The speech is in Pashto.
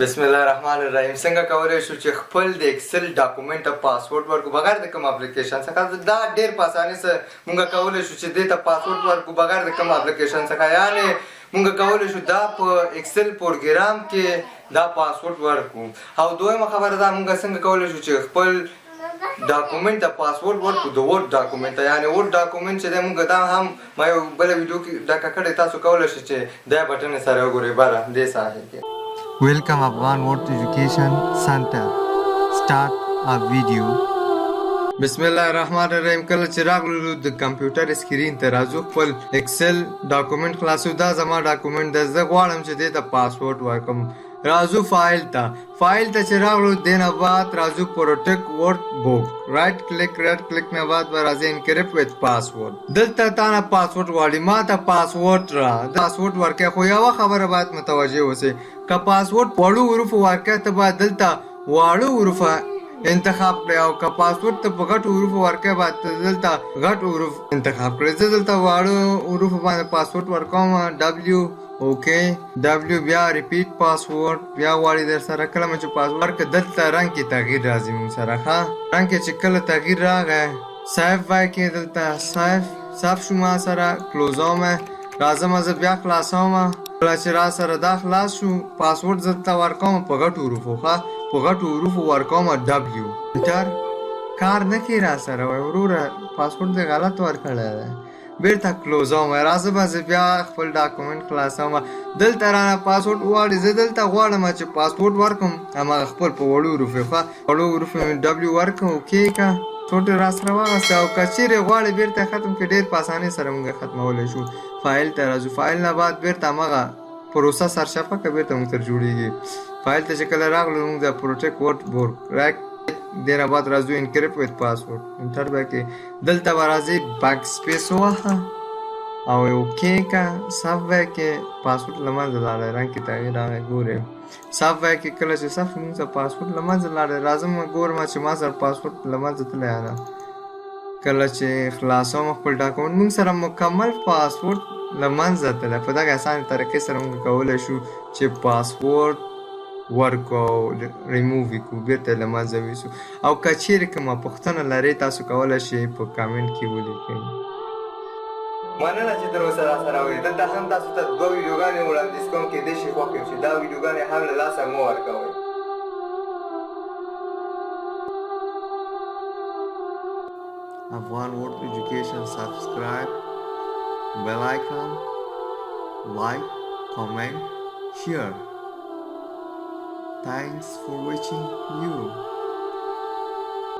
بسم الله الرحمن الرحیم. څنګه کولای شو چې خپل د ایکسل ډاکومنت ته پاسورډ ورکو بغیر د کوم اپلیکیشن څخه؟ دا ډیر په اسانۍ سره مونږ کولای شو چې دې ته پاسورډ ورکو بغیر د کوم اپلیکیشن څخه، یعنی مونږ کولای شو دا په ایکسل پروګرام کې دا پاسورډ ورکو. او دویمه خبره دا مونږ څنګه کولای شو چې خپل ډاکومنت ته پاسورډ ورکو د ورډ ډاکومنت ته، یعنی ورډ ډاکومنت چې دی مونږ دا هم ما یو بله ویډیو کې ډکه کړې، تاسو کولای شئ چې دا بټن سره وګورئ بره دې ساحې کې. Welcome Afghan World Education Center. Start a video. بسم الله الرحمن الرحیم. کله چې راغلو د کمپیوټر سکرین ته راځو، خپل ایکسل ډاکومنت خلاصو. دا زما ډاکومنت ده، زه غواړم چې دې ته پاسورډ ورکړم. راځو فایل ته چې راغلو، دې نه بعد راځو پروټیکټ ورډ بک، رایټ کلیک نه بعد به راځي انکریپټ وذ پاسورډ. دلته تا نه پاسورډ غواړي، ما ته پاسورډ را پاسورډ ورکړه. خو یوه خبره باید متوجه اوسئ، که پاسورډ په وړو حروفو ورکړه ته باید دلته واړه حروفه انتخاب کړئ، او که پاسورډ ته په غټو حروفو ورکړی باید دلته غټ حروف انتخاب کړئ. زه دلته واړه حروفو باندې پاسورډ ورکوم، ډبلیو اوکې ډبلیو، بیا ریپیټ پاسورډ، بیا غواړي در سره کله مې چې پاسورډ ورکړه دلته رنګ کې تغییر راځي مونږ سره. ښه رنګ کې چې کله تغییر راغی سیف وای کې دلته صاف شو ما سره، کلوزوم راځم زه بیا خلاصوم. کله چې را سره دا خلاص شو پاسورډ زه دلته ورکوم په غټو حروفو، ښه په غټو حروفو ورکوم ډبلیو. انټر کار نه کوي را سره، وایي وروره پاسورډ دې غلط ورکړی دی. بیرته کلوزوم، راځه به زه بیا خپل ډاکومنټ خلاصوم. دلته رانه پاسورډ غواړي، زه دلته غواړم چې پاسورډ ورکړم هماغه خپل په وړو حروفو، ښه وړو حروفو مې ډبلیو ورکړم، اوکې که ټوټل را سره واغسته. او که چیرې غواړې بیرته ختم کړي ډېر په اسانۍ سره موږ ختمولی شو. فایل ته راځو، فایل نه بعد بیرته هماغه پروسه سرچپه که بیرته موږ تر جوړېږي. فایل ته چې کله راغلو موږ د پروټیکټ ورډ بک رایټ، دې نه بعد راځو انکریپټ وذ پاسورډ، انټر به کې دلته به راځي بیک سپیس ووهه او اوکې که صف به کې پاسورډ له منځه لاړی، رنګ کې تغییر راغی ګورئ. صف به کې کله چې صف موږ سره پاسورډ له منځه لاړی، راځم ګورم چې ما سره پاسورډ له منځه تللی یا نه. کله چې خلاصوم خپل ډاکومنټ موږ سره مکمل پاسورډ له منځه تللی. په دغه اسانه طریقې سره موږ کولی شو چې پاسورډ ورکو او ریموو یې کړو، بیرته یې له منځه ویسو. او که چیرې کومه پوښتنه لرئ تاسو کولی شئ په کامنټ کې ولیکئ. مننه چې تر اوسه راسره وئ. دلته هم تاسو ته دوه ویډیوګانې وړاندیز کوم، کیدای شي خوښ یې شي. دا ویډیوګانې هم له لاسه مه ورکوئ. Afghan World Education, subscribe, bell icon, like, comment, share. Thanks for watching you.